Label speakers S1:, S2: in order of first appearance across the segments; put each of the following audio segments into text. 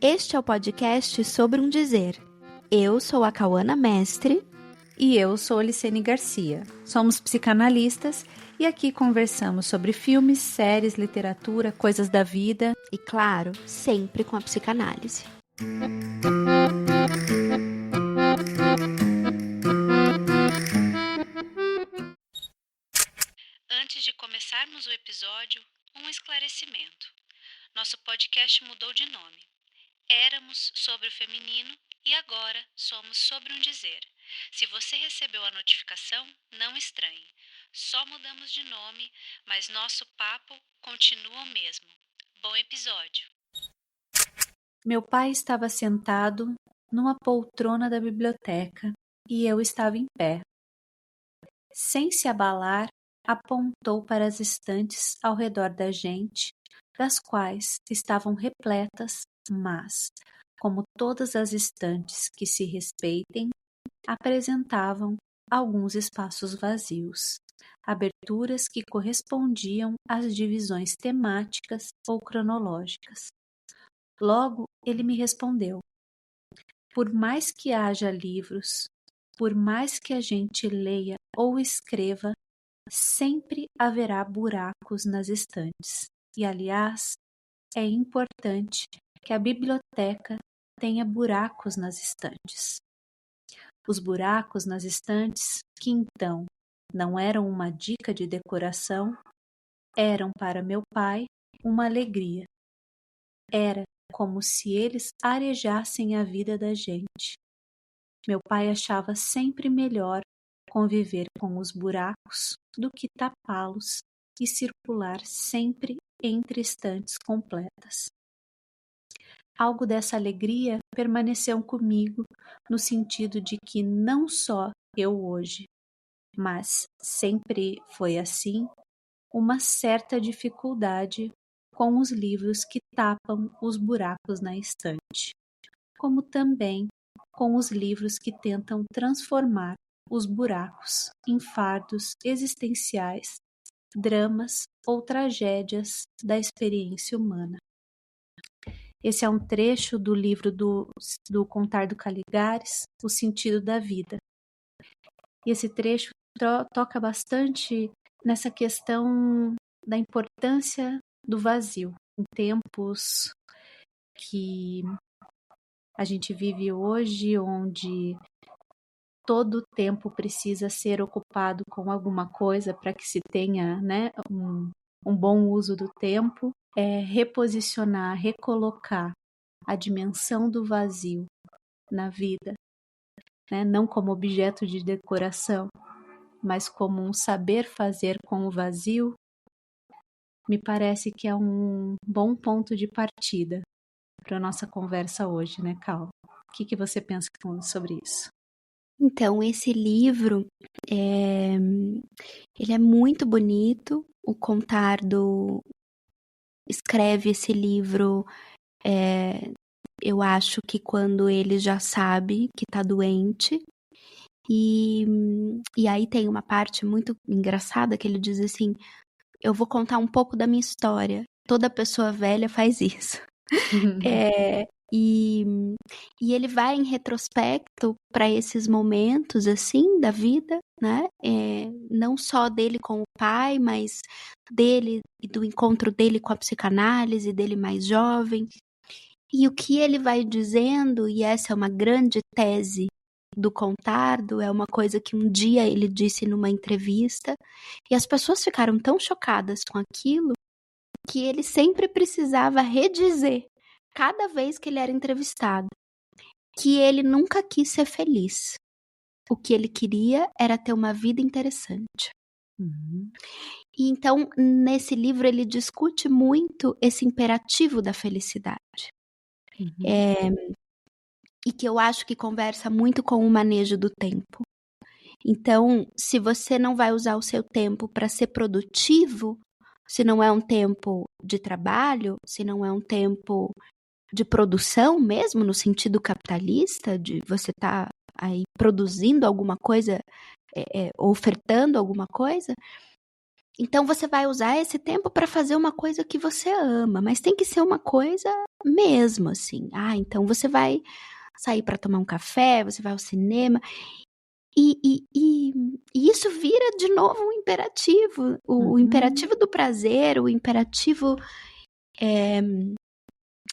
S1: Este é o podcast Sobre um Dizer. Eu sou a Cauana Mestre.
S2: E eu sou a Licene Garcia. Somos psicanalistas e aqui conversamos sobre filmes, séries, literatura, coisas da vida.
S1: E claro, sempre com a psicanálise.
S3: Antes de começarmos o episódio, um esclarecimento. Nosso podcast mudou de nome. Éramos sobre o feminino e agora somos sobre um dizer. Se você recebeu a notificação, não estranhe. Só mudamos de nome, mas nosso papo continua o mesmo. Bom episódio!
S2: Meu pai estava sentado numa poltrona da biblioteca e eu estava em pé. Sem se abalar, apontou para as estantes ao redor da gente, das quais estavam repletas, mas, como todas as estantes que se respeitem, apresentavam alguns espaços vazios, aberturas que correspondiam às divisões temáticas ou cronológicas. Logo, ele me respondeu: por mais que haja livros, por mais que a gente leia ou escreva, sempre haverá buracos nas estantes. E, aliás, é importante que a biblioteca tenha buracos nas estantes. Os buracos nas estantes, que então não eram uma dica de decoração, eram para meu pai uma alegria. Era como se eles arejassem a vida da gente. Meu pai achava sempre melhor conviver com os buracos do que tapá-los e circular sempre entre estantes completas. Algo dessa alegria permaneceu comigo no sentido de que não só eu hoje, mas sempre foi assim, uma certa dificuldade com os livros que tapam os buracos na estante, como também com os livros que tentam transformar os buracos em fardos existenciais, dramas ou tragédias da experiência humana. Esse é um trecho do livro do Contar do Caligares, O Sentido da Vida. E esse trecho toca bastante nessa questão da importância do vazio. Em tempos que a gente vive hoje, onde todo o tempo precisa ser ocupado com alguma coisa para que se tenha, né, um bom uso do tempo, reposicionar, recolocar a dimensão do vazio na vida, né, não como objeto de decoração, mas como um saber fazer com o vazio, me parece que é um bom ponto de partida para a nossa conversa hoje, né, Cal? O que você pensa sobre isso?
S1: Então, esse livro, ele é muito bonito. O Contardo escreve esse livro, eu acho que quando ele já sabe que está doente. E aí tem uma parte muito engraçada que ele diz assim: eu vou contar um pouco da minha história. Toda pessoa velha faz isso. E ele vai em retrospecto para esses momentos assim da vida, né? Não só dele com o pai, mas dele e do encontro dele com a psicanálise, dele mais jovem. E o que ele vai dizendo, e essa é uma grande tese do Contardo, é uma coisa que um dia ele disse numa entrevista, e as pessoas ficaram tão chocadas com aquilo que ele sempre precisava redizer, cada vez que ele era entrevistado, que ele nunca quis ser feliz. O que ele queria era ter uma vida interessante.
S2: Uhum.
S1: E então, nesse livro, ele discute muito esse imperativo da felicidade.
S2: Uhum.
S1: E que eu acho que conversa muito com o manejo do tempo. Então, se você não vai usar o seu tempo para ser produtivo, se não é um tempo de trabalho, se não é um tempo de produção mesmo, no sentido capitalista, de você estar aí produzindo alguma coisa, ofertando alguma coisa, então você vai usar esse tempo para fazer uma coisa que você ama, mas tem que ser uma coisa mesmo, assim. Então você vai sair para tomar um café, você vai ao cinema, e isso vira de novo um imperativo, o imperativo do prazer, o imperativo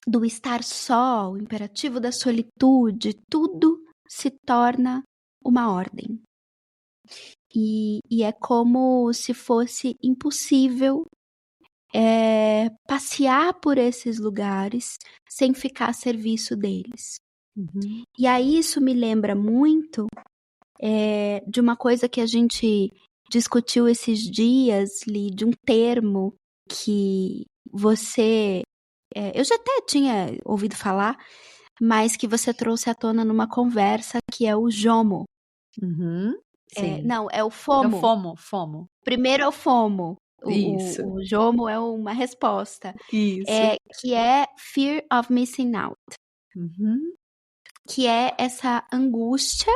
S1: do estar só, o imperativo da solitude, tudo se torna uma ordem. E é como se fosse impossível passear por esses lugares sem ficar a serviço deles. E aí isso me lembra muito de uma coisa que a gente discutiu esses dias, Li, de um termo que você... eu já até tinha ouvido falar, mas que você trouxe à tona numa conversa, que é o JOMO.
S2: Sim.
S1: Não, é o
S2: É o
S1: FOMO.
S2: FOMO.
S1: Primeiro é o FOMO.
S2: Isso.
S1: O JOMO é uma resposta.
S2: Isso.
S1: Que é Fear of Missing Out. Que é essa angústia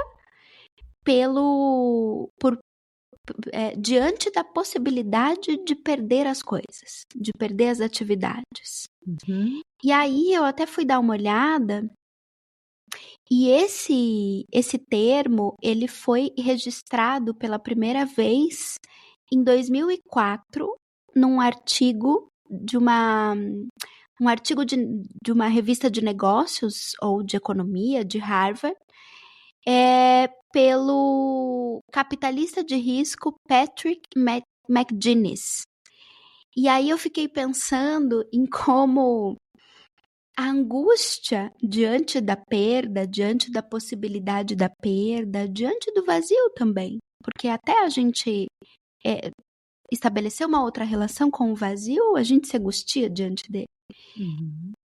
S1: diante da possibilidade de perder as coisas, de perder as atividades. E aí eu até fui dar uma olhada, e esse termo, ele foi registrado pela primeira vez em 2004, num artigo de uma revista de negócios ou de economia de Harvard, pelo capitalista de risco Patrick McGinnis. E aí eu fiquei pensando em como a angústia diante da perda, diante da possibilidade da perda, diante do vazio também, porque até a gente estabelecer uma outra relação com o vazio, a gente se angustia diante dele.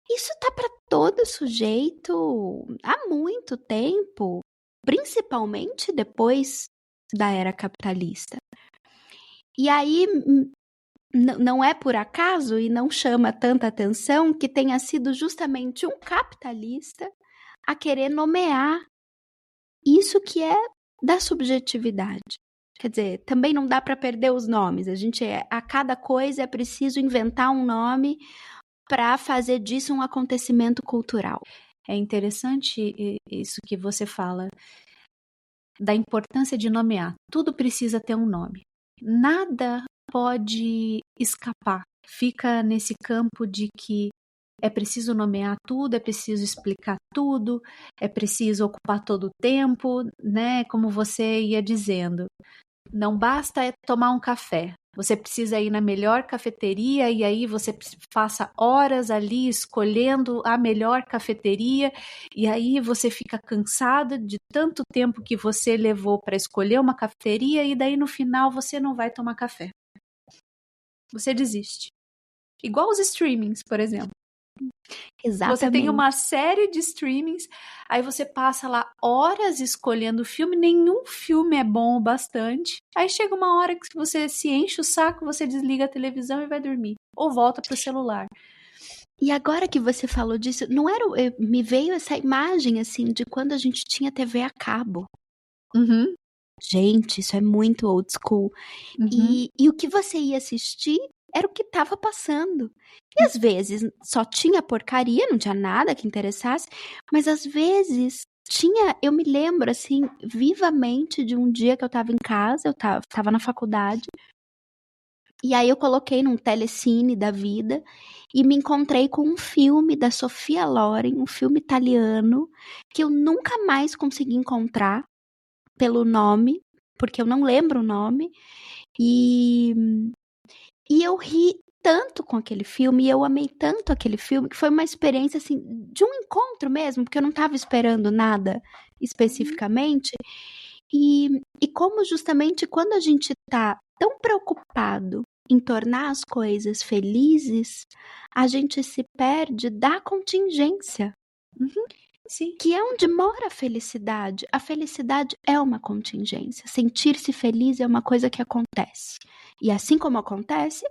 S1: Isso tá para todo sujeito há muito tempo, principalmente depois da era capitalista. E aí não é por acaso e não chama tanta atenção que tenha sido justamente um capitalista a querer nomear isso que é da subjetividade. Quer dizer, também não dá para perder os nomes. A cada coisa é preciso inventar um nome para fazer disso um acontecimento cultural.
S2: É interessante isso que você fala, da importância de nomear. Tudo precisa ter um nome. Nada pode escapar. Fica nesse campo de que é preciso nomear tudo, é preciso explicar tudo, é preciso ocupar todo o tempo, né? Como você ia dizendo. Não basta tomar um café. Você precisa ir na melhor cafeteria e aí você passa horas ali escolhendo a melhor cafeteria e aí você fica cansado de tanto tempo que você levou para escolher uma cafeteria e daí no final você não vai tomar café. Você desiste. Igual os streamings, por exemplo.
S1: Exatamente.
S2: Você tem uma série de streamings, aí você passa lá horas escolhendo filme, nenhum filme é bom o bastante. Aí chega uma hora que você se enche o saco, você desliga a televisão e vai dormir. Ou volta pro celular.
S1: E agora que você falou disso, não era, me veio essa imagem assim de quando a gente tinha TV a cabo. Gente, isso é muito old school. E o que você ia assistir era o que estava passando. E às vezes só tinha porcaria, não tinha nada que interessasse, mas às vezes eu me lembro assim vivamente de um dia que eu estava em casa, eu estava na faculdade, e aí eu coloquei num telecine da vida e me encontrei com um filme da Sofia Loren, um filme italiano, que eu nunca mais consegui encontrar pelo nome, porque eu não lembro o nome, e eu ri tanto com aquele filme, e eu amei tanto aquele filme, que foi uma experiência, assim, de um encontro mesmo, porque eu não estava esperando nada especificamente, e como justamente quando a gente tá tão preocupado em tornar as coisas felizes, a gente se perde da contingência.
S2: Sim.
S1: Que é onde mora a felicidade. A felicidade é uma contingência. Sentir-se feliz é uma coisa que acontece. E assim como acontece,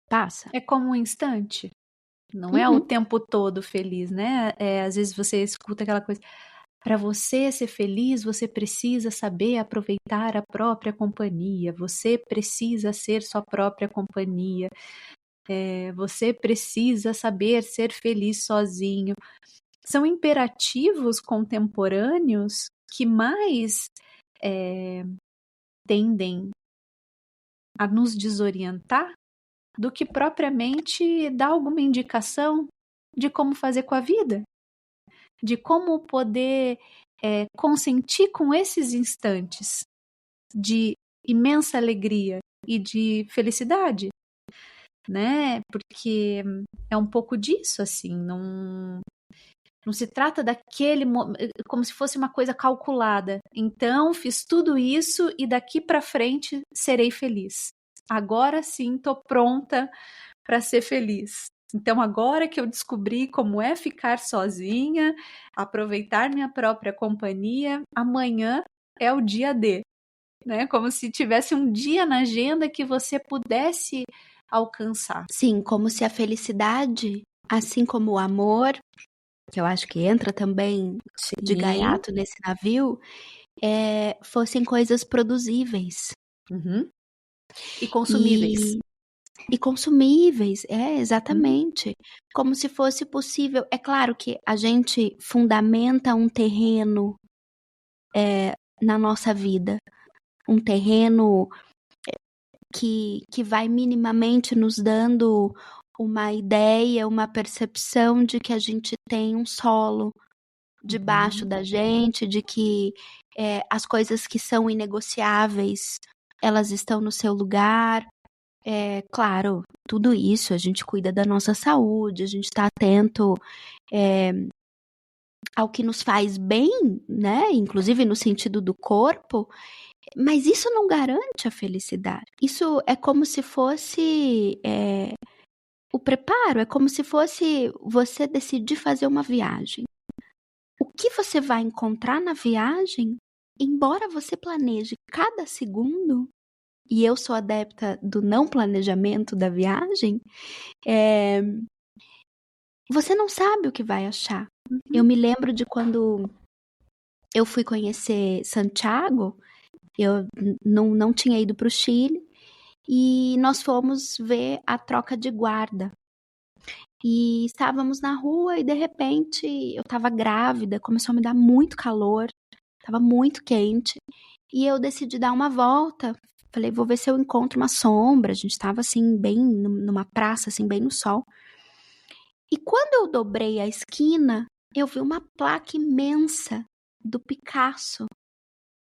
S1: passa.
S2: É como um instante. Não é o tempo todo feliz, né? Às vezes você escuta aquela coisa. Para você ser feliz, você precisa saber aproveitar a própria companhia. Você precisa ser sua própria companhia. Você precisa saber ser feliz sozinho. São imperativos contemporâneos que mais tendem a nos desorientar do que propriamente dar alguma indicação de como fazer com a vida, de como poder consentir com esses instantes de imensa alegria e de felicidade, né? Porque é um pouco disso, assim, não se trata daquele como se fosse uma coisa calculada. Então, fiz tudo isso e daqui para frente serei feliz. Agora sim, tô pronta para ser feliz. Então, agora que eu descobri como é ficar sozinha, aproveitar minha própria companhia, amanhã é o dia D, né? Como se tivesse um dia na agenda que você pudesse alcançar.
S1: Sim, como se a felicidade, assim como o amor, que eu acho que entra também de gaiato nesse navio, fossem coisas produzíveis.
S2: Uhum. E consumíveis.
S1: E consumíveis, exatamente. Como se fosse possível. É claro que a gente fundamenta um terreno na nossa vida, um terreno que vai minimamente nos dando uma ideia, uma percepção de que a gente tem um solo debaixo da gente, de que as coisas que são inegociáveis, elas estão no seu lugar. Claro, tudo isso, a gente cuida da nossa saúde, a gente está atento ao que nos faz bem, né? Inclusive no sentido do corpo, mas isso não garante a felicidade. Isso é como se fosse o preparo, é como se fosse você decidir fazer uma viagem. O que você vai encontrar na viagem, embora você planeje cada segundo, e eu sou adepta do não planejamento da viagem, você não sabe o que vai achar. Eu me lembro de quando eu fui conhecer Santiago, eu não tinha ido para o Chile, e nós fomos ver a troca de guarda. E estávamos na rua e de repente eu estava grávida, começou a me dar muito calor, estava muito quente, e eu decidi dar uma volta. Falei, vou ver se eu encontro uma sombra. A gente estava assim, bem numa praça, assim, bem no sol. E quando eu dobrei a esquina, eu vi uma placa imensa do Picasso.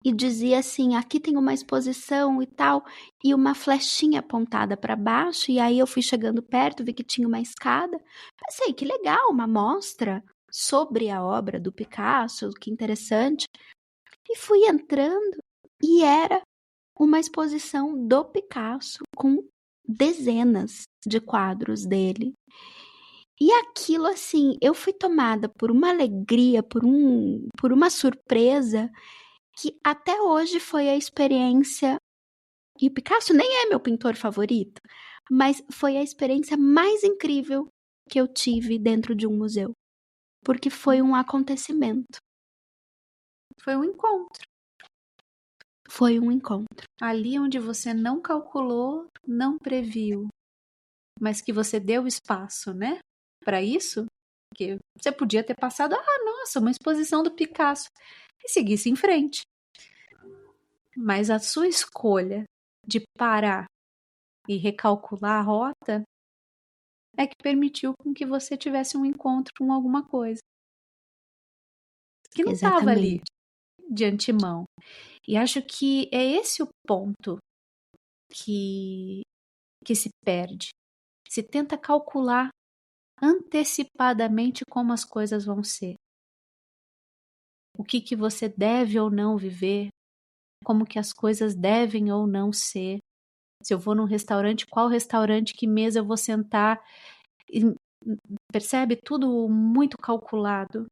S1: E dizia assim, aqui tem uma exposição e tal, e uma flechinha apontada para baixo, e aí eu fui chegando perto, vi que tinha uma escada. Pensei, que legal, uma mostra sobre a obra do Picasso, que interessante. E fui entrando, e era uma exposição do Picasso com dezenas de quadros dele. E aquilo, assim, eu fui tomada por uma alegria, por uma surpresa, que até hoje foi a experiência, e o Picasso nem é meu pintor favorito, mas foi a experiência mais incrível que eu tive dentro de um museu, porque foi um acontecimento.
S2: Foi um encontro.
S1: Foi um encontro.
S2: Ali onde você não calculou, não previu, mas que você deu espaço, né? Para isso, porque você podia ter passado, nossa, uma exposição do Picasso, e seguisse em frente. Mas a sua escolha de parar e recalcular a rota é que permitiu com que você tivesse um encontro com alguma coisa que não estava ali de antemão. E acho que é esse o ponto que se perde. Se tenta calcular antecipadamente como as coisas vão ser. O que você deve ou não viver, como que as coisas devem ou não ser. Se eu vou num restaurante, qual restaurante, que mesa eu vou sentar. Percebe? Tudo muito calculado.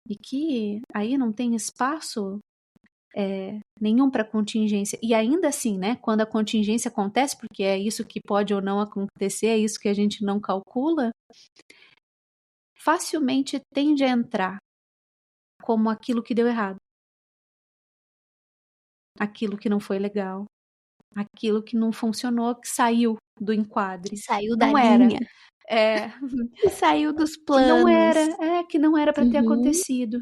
S2: E que aí não tem espaço nenhum para contingência. E ainda assim, né, quando a contingência acontece, porque é isso que pode ou não acontecer, é isso que a gente não calcula, facilmente tende a entrar como aquilo que deu errado. Aquilo que não foi legal. aquilo que não funcionou, que saiu do
S1: Que
S2: enquadre.
S1: saiu da
S2: Não era.
S1: linha,
S2: É,
S1: que saiu dos
S2: que
S1: planos.
S2: não era para ter
S1: Uhum,
S2: acontecido.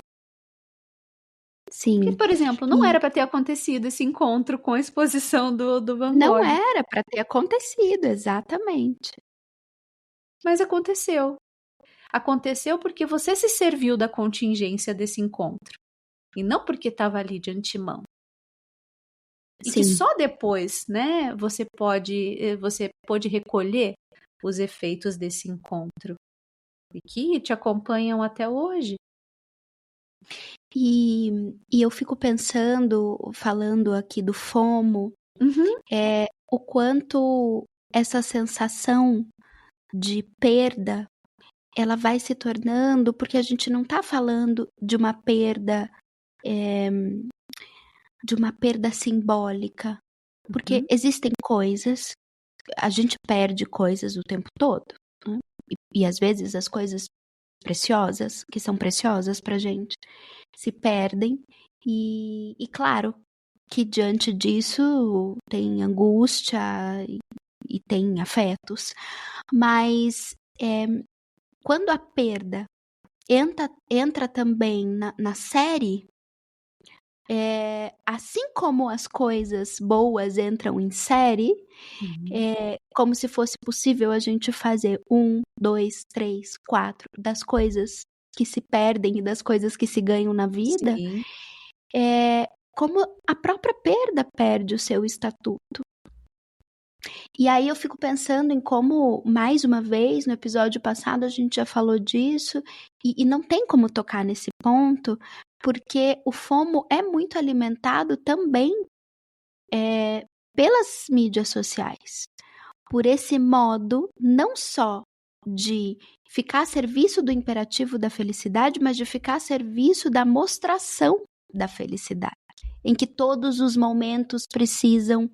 S2: Porque,
S1: sim.
S2: por exemplo, não
S1: E
S2: era para ter acontecido esse encontro com a exposição do Van
S1: não
S2: Gogh,
S1: era para ter acontecido, exatamente.
S2: mas aconteceu. Aconteceu porque você se serviu da contingência desse encontro, e não porque estava ali de antemão. E que
S1: Sim.
S2: só depois, né, você pode recolher os efeitos desse encontro e que te acompanham até hoje.
S1: E eu fico pensando, falando aqui do FOMO,
S2: Uhum.
S1: o quanto essa sensação de perda, ela vai se tornando, porque a gente não está falando de uma perda simbólica, porque
S2: Uhum.
S1: existem coisas, a gente perde coisas o tempo todo, né? E às vezes as coisas preciosas, que são preciosas pra gente, se perdem, e claro que diante disso tem angústia e tem afetos, mas quando a perda entra também na série, assim como as coisas boas entram em série,
S2: Uhum.
S1: como se fosse possível a gente fazer 1, 2, 3, 4 das coisas que se perdem e das coisas que se ganham na vida,
S2: Sim.
S1: como a própria perda perde o seu estatuto. E aí eu fico pensando em como, mais uma vez, no episódio passado a gente já falou disso, e não tem como tocar nesse ponto, porque o FOMO é muito alimentado também pelas mídias sociais. Por esse modo, não só de ficar a serviço do imperativo da felicidade, mas de ficar a serviço da mostração da felicidade, em que todos os momentos precisam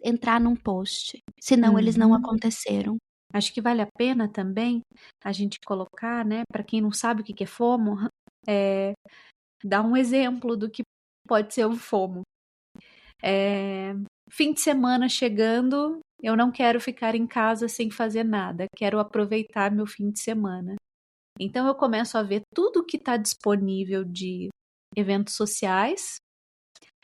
S1: entrar num post, senão eles não
S2: Uhum.
S1: aconteceram.
S2: Acho que vale a pena também a gente colocar, né, para quem não sabe o que é FOMO, dar um exemplo do que pode ser o FOMO. Fim de semana chegando, eu não quero ficar em casa sem fazer nada, quero aproveitar meu fim de semana. Então eu começo a ver tudo que está disponível de eventos sociais.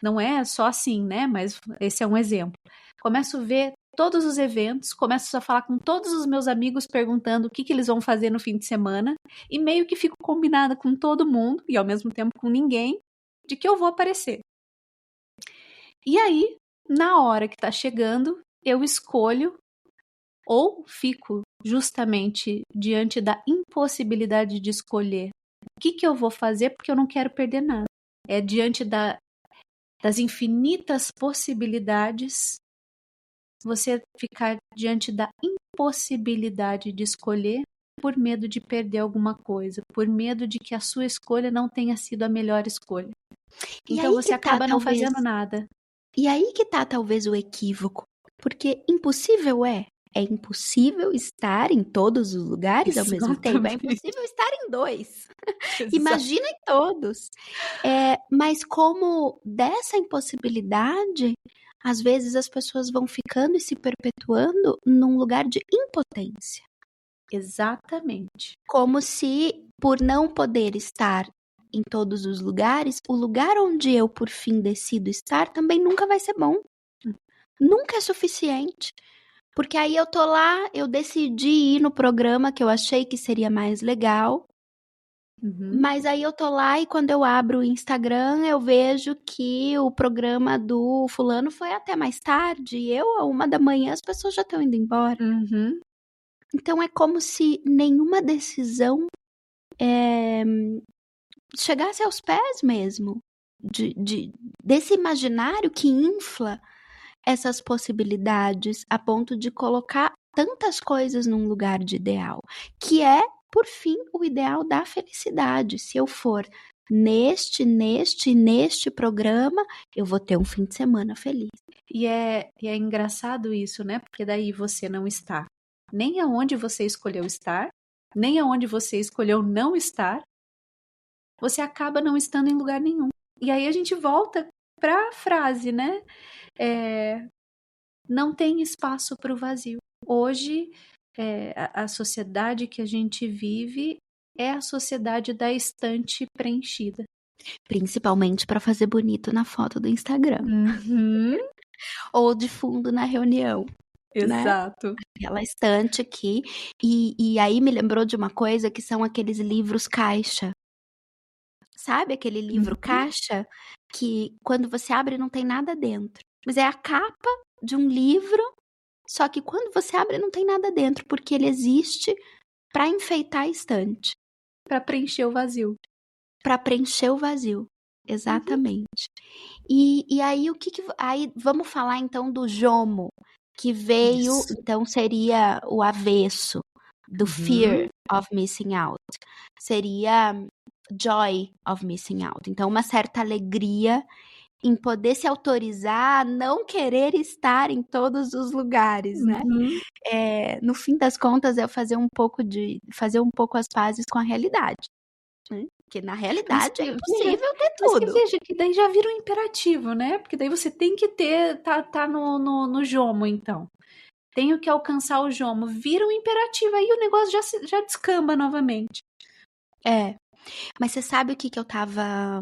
S2: Não é só assim, né? Mas esse é um exemplo. Começo a ver todos os eventos, começo a falar com todos os meus amigos perguntando o que eles vão fazer no fim de semana e meio que fico combinada com todo mundo e ao mesmo tempo com ninguém de que eu vou aparecer. E aí, na hora que tá chegando, eu escolho ou fico justamente diante da impossibilidade de escolher o que eu vou fazer porque eu não quero perder nada. É diante das infinitas possibilidades, você ficar diante da impossibilidade de escolher por medo de perder alguma coisa, por medo de que a sua escolha não tenha sido a melhor escolha.
S1: E
S2: Então
S1: aí
S2: você
S1: que tá,
S2: acaba não
S1: talvez.
S2: fazendo nada.
S1: E aí que tá, talvez, o equívoco. Porque impossível é. É impossível estar em todos os lugares ao mesmo tempo. É
S2: Exatamente.
S1: impossível estar em 2.
S2: Exato.
S1: Imagina em todos. Mas como dessa impossibilidade, às vezes as pessoas vão ficando e se perpetuando num lugar de impotência.
S2: Exatamente.
S1: Como se, por não poder estar em todos os lugares, o lugar onde eu, por fim, decido estar também nunca vai ser bom. Nunca é suficiente. Porque aí eu tô lá, eu decidi ir no programa que eu achei que seria mais legal,
S2: Uhum.
S1: mas aí eu tô lá e quando eu abro o Instagram, eu vejo que o programa do fulano foi até mais tarde, e eu, à 1 da manhã, as pessoas já estão indo embora.
S2: Uhum.
S1: Então é como se nenhuma decisão chegasse aos pés mesmo desse imaginário que infla essas possibilidades a ponto de colocar tantas coisas num lugar de ideal, que é, por fim, o ideal da felicidade. Se eu for neste programa, eu vou ter um fim de semana feliz.
S2: E é engraçado isso, né? Porque daí você não está nem aonde você escolheu estar, nem aonde você escolheu não estar, você acaba não estando em lugar nenhum. E aí a gente volta para a frase, né? Não tem espaço para o vazio. Hoje, a sociedade que a gente vive é a sociedade da estante preenchida.
S1: Principalmente para fazer bonito na foto do Instagram.
S2: Uhum.
S1: Ou de fundo na reunião.
S2: Exato.
S1: Né? Aquela estante aqui. E aí me lembrou de uma coisa que são aqueles livros caixa. Sabe aquele livro caixa que quando você abre não tem nada dentro? Mas é a capa de um livro, só que quando você abre não tem nada dentro, porque ele existe para enfeitar a estante.
S2: Para preencher o vazio.
S1: Para preencher o vazio. Exatamente. E aí aí vamos falar então do Jomo, que veio,
S2: Isso.
S1: então seria o avesso do fear of missing out. Seria joy of missing out. Então uma certa alegria em poder se autorizar a não querer estar em todos os lugares, né? No fim das contas é fazer um pouco as pazes com a realidade. Porque na realidade é impossível ter tudo.
S2: Mas que veja que daí já vira um imperativo, né? Porque daí você tem que tá no jomo, então. Tenho que alcançar o jomo. Vira um imperativo, aí o negócio já descamba novamente.
S1: Mas você sabe o que eu tava...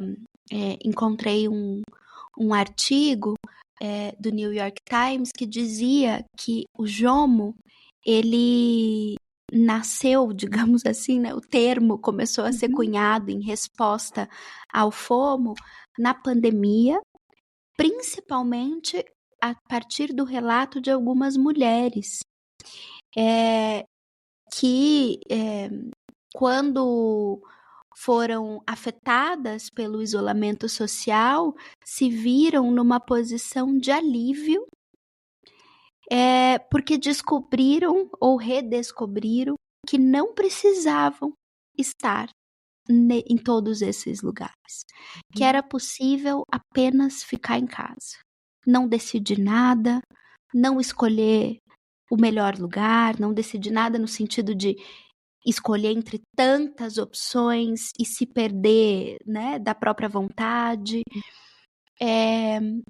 S1: encontrei um artigo do New York Times que dizia que o Jomo, ele nasceu, digamos assim, né? O termo começou a ser cunhado em resposta ao FOMO na pandemia, principalmente a partir do relato de algumas mulheres que quando foram afetadas pelo isolamento social, se viram numa posição de alívio, porque descobriram ou redescobriram que não precisavam estar em todos esses lugares, que era possível apenas ficar em casa, não decidir nada, não escolher o melhor lugar, não decidir nada no sentido de escolher entre tantas opções e se perder, né, da própria vontade.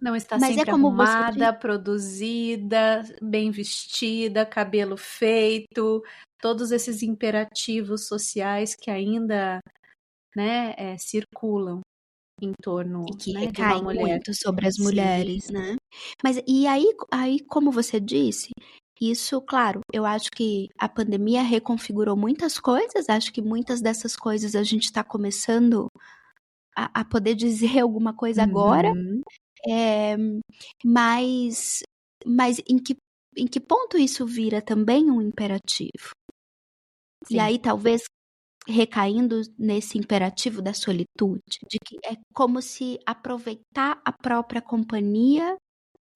S2: Não está
S1: Mas
S2: sempre
S1: como
S2: arrumada, produzida, bem vestida, cabelo feito, todos esses imperativos sociais que ainda, né, circulam em torno,
S1: e que
S2: né, de uma
S1: recaem
S2: mulher.
S1: muito sobre as mulheres, né? Mas e aí, como você disse, isso, claro, eu acho que a pandemia reconfigurou muitas coisas, acho que muitas dessas coisas a gente está começando a poder dizer alguma coisa agora, mas em que ponto isso vira também um imperativo?
S2: Sim.
S1: E aí talvez recaindo nesse imperativo da solitude, de que é como se aproveitar a própria companhia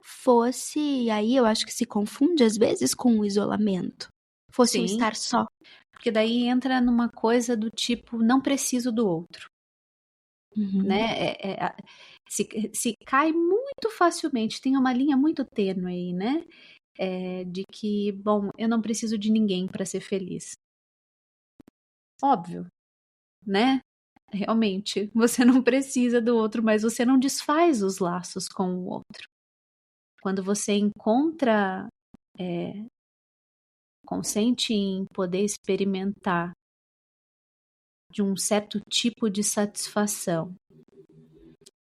S1: fosse, e aí eu acho que se confunde às vezes com o isolamento, fosse o estar só.
S2: Porque daí entra numa coisa do tipo, não preciso do outro. Né? Se cai muito facilmente, tem uma linha muito tênue aí, né? De que, bom, eu não preciso de ninguém para ser feliz. Óbvio, né? Realmente, você não precisa do outro, mas você não desfaz os laços com o outro. Quando você encontra, consente em poder experimentar de um certo tipo de satisfação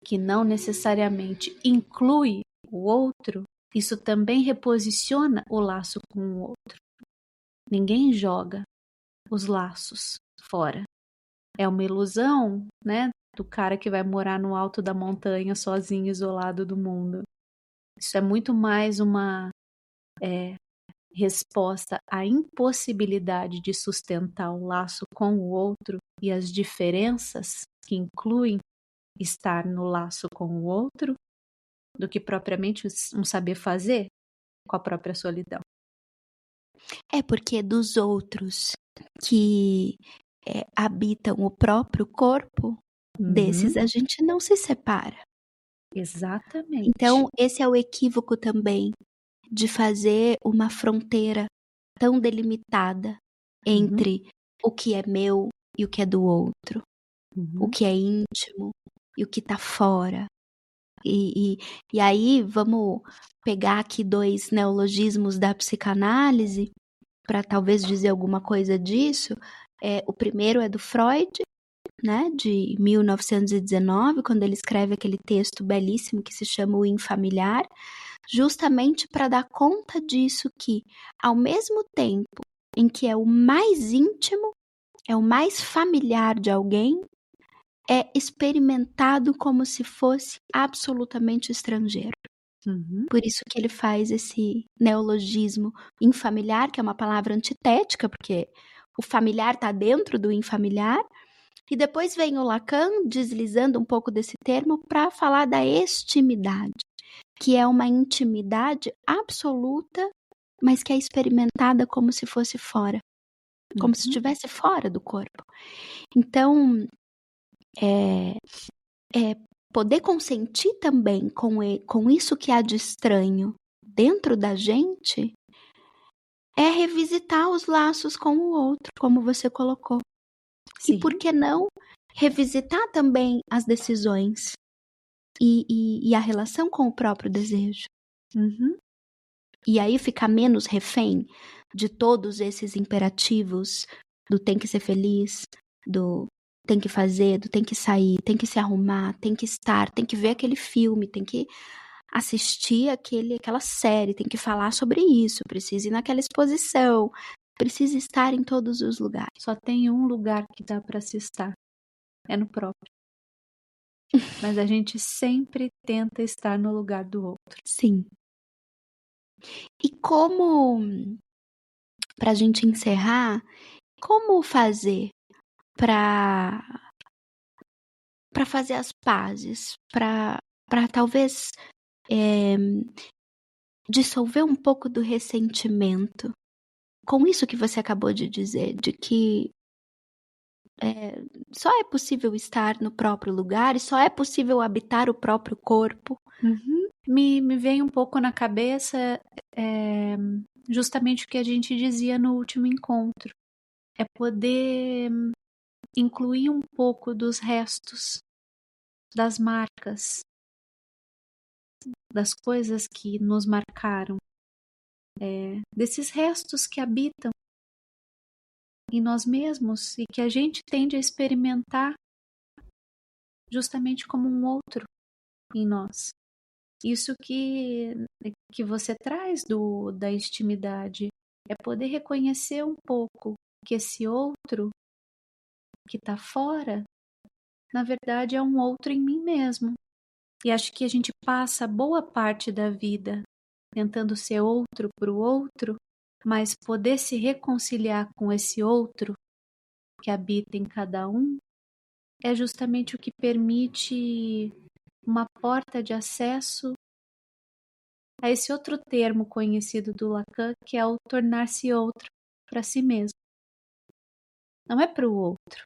S2: que não necessariamente inclui o outro, isso também reposiciona o laço com o outro. Ninguém joga os laços fora. É uma ilusão, né, do cara que vai morar no alto da montanha sozinho, isolado do mundo. Isso é muito mais uma resposta à impossibilidade de sustentar o laço com o outro e as diferenças que incluem estar no laço com o outro, do que propriamente um saber fazer com a própria solidão.
S1: É porque dos outros que habitam o próprio corpo, desses a gente não se separa.
S2: Exatamente.
S1: Então, esse é o equívoco também de fazer uma fronteira tão delimitada entre o que é meu e o que é do outro, o que é íntimo e o que tá fora. E aí vamos pegar aqui 2 neologismos da psicanálise para talvez dizer alguma coisa disso. O primeiro é do Freud, né, de 1919, quando ele escreve aquele texto belíssimo que se chama O Infamiliar, justamente para dar conta disso que, ao mesmo tempo em que é o mais íntimo, é o mais familiar de alguém, é experimentado como se fosse absolutamente estrangeiro.
S2: Uhum.
S1: Por isso que ele faz esse neologismo infamiliar, que é uma palavra antitética, porque o familiar está dentro do infamiliar. E depois vem o Lacan deslizando um pouco desse termo para falar da extimidade, que é uma intimidade absoluta, mas que é experimentada como se fosse fora, como se estivesse fora do corpo. Então, poder consentir também com isso que há de estranho dentro da gente é revisitar os laços com o outro, como você colocou.
S2: Sim.
S1: E por que não revisitar também as decisões e a relação com o próprio desejo?
S2: Uhum.
S1: E aí ficar menos refém de todos esses imperativos do tem que ser feliz, do tem que fazer, do tem que sair, tem que se arrumar, tem que estar, tem que ver aquele filme, tem que assistir aquela série, tem que falar sobre isso, precisa ir naquela exposição, precisa estar em todos os lugares.
S2: Só tem um lugar que dá para se estar, é no próprio. Mas a gente sempre tenta estar no lugar do outro.
S1: Sim. E como, para a gente encerrar, como fazer para fazer as pazes, para talvez dissolver um pouco do ressentimento com isso que você acabou de dizer, de que só é possível estar no próprio lugar e só é possível habitar o próprio corpo.
S2: Uhum. Me vem um pouco na cabeça justamente o que a gente dizia no último encontro. É poder incluir um pouco dos restos, das marcas, das coisas que nos marcaram, desses restos que habitam em nós mesmos e que a gente tende a experimentar justamente como um outro em nós. Isso que você traz da intimidade é poder reconhecer um pouco que esse outro que está fora, na verdade é um outro em mim mesmo. E acho que a gente passa boa parte da vida tentando ser outro para o outro, mas poder se reconciliar com esse outro que habita em cada um é justamente o que permite uma porta de acesso a esse outro termo conhecido do Lacan, que é o tornar-se outro para si mesmo. Não é para o outro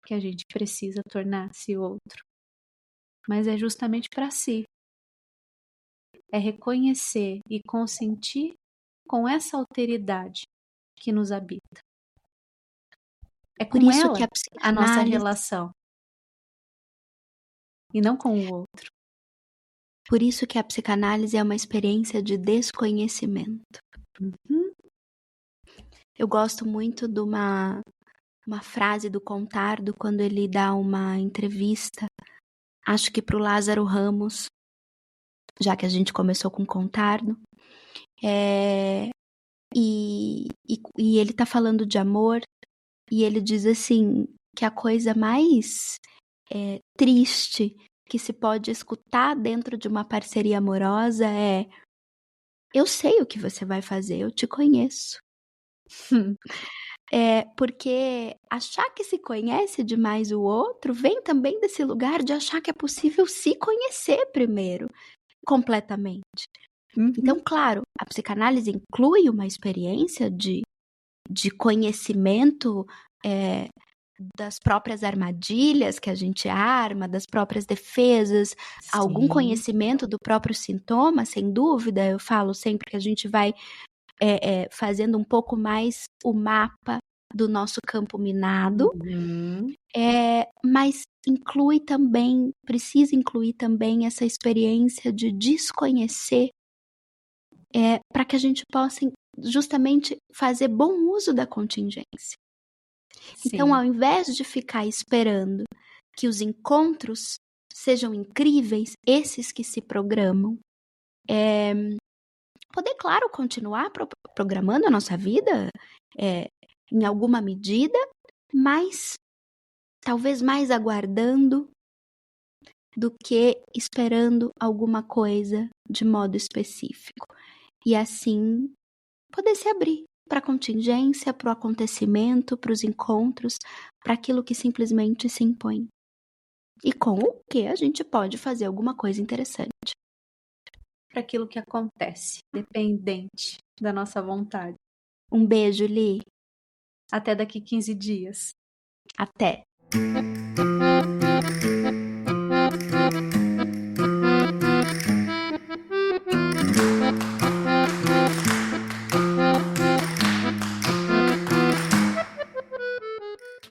S2: que a gente precisa tornar-se outro, mas é justamente para si. É reconhecer e consentir com essa alteridade que nos habita. É
S1: Por
S2: com
S1: isso
S2: ela
S1: que a
S2: a nossa
S1: psicanálise,
S2: relação e não com o outro.
S1: por isso que a psicanálise é uma experiência de desconhecimento.
S2: Uhum.
S1: Eu gosto muito de uma frase do Contardo quando ele dá uma entrevista, acho que para o Lázaro Ramos, já que a gente começou com Contardo, e ele está falando de amor, e ele diz assim, que a coisa mais triste que se pode escutar dentro de uma parceria amorosa é: eu sei o que você vai fazer, eu te conheço. Porque achar que se conhece demais o outro vem também desse lugar de achar que é possível se conhecer primeiro, completamente.
S2: Uhum.
S1: Então, claro, a psicanálise inclui uma experiência de conhecimento das próprias armadilhas que a gente arma, das próprias defesas, algum
S2: Sim.
S1: conhecimento do próprio sintoma, sem dúvida. Eu falo sempre que a gente vai fazendo um pouco mais o mapa do nosso campo minado,
S2: Uhum.
S1: mas precisa incluir também essa experiência de desconhecer, para que a gente possa justamente fazer bom uso da contingência. Então, ao invés de ficar esperando que os encontros sejam incríveis, esses que se programam, poder, claro, continuar programando a nossa vida em alguma medida, mas talvez mais aguardando do que esperando alguma coisa de modo específico. E assim, poder se abrir para a contingência, para o acontecimento, para os encontros, para aquilo que simplesmente se impõe. E com o que a gente pode fazer alguma coisa interessante.
S2: Para aquilo que acontece, dependente da nossa vontade.
S1: Um beijo, Li.
S2: Até daqui 15 dias.
S1: Até.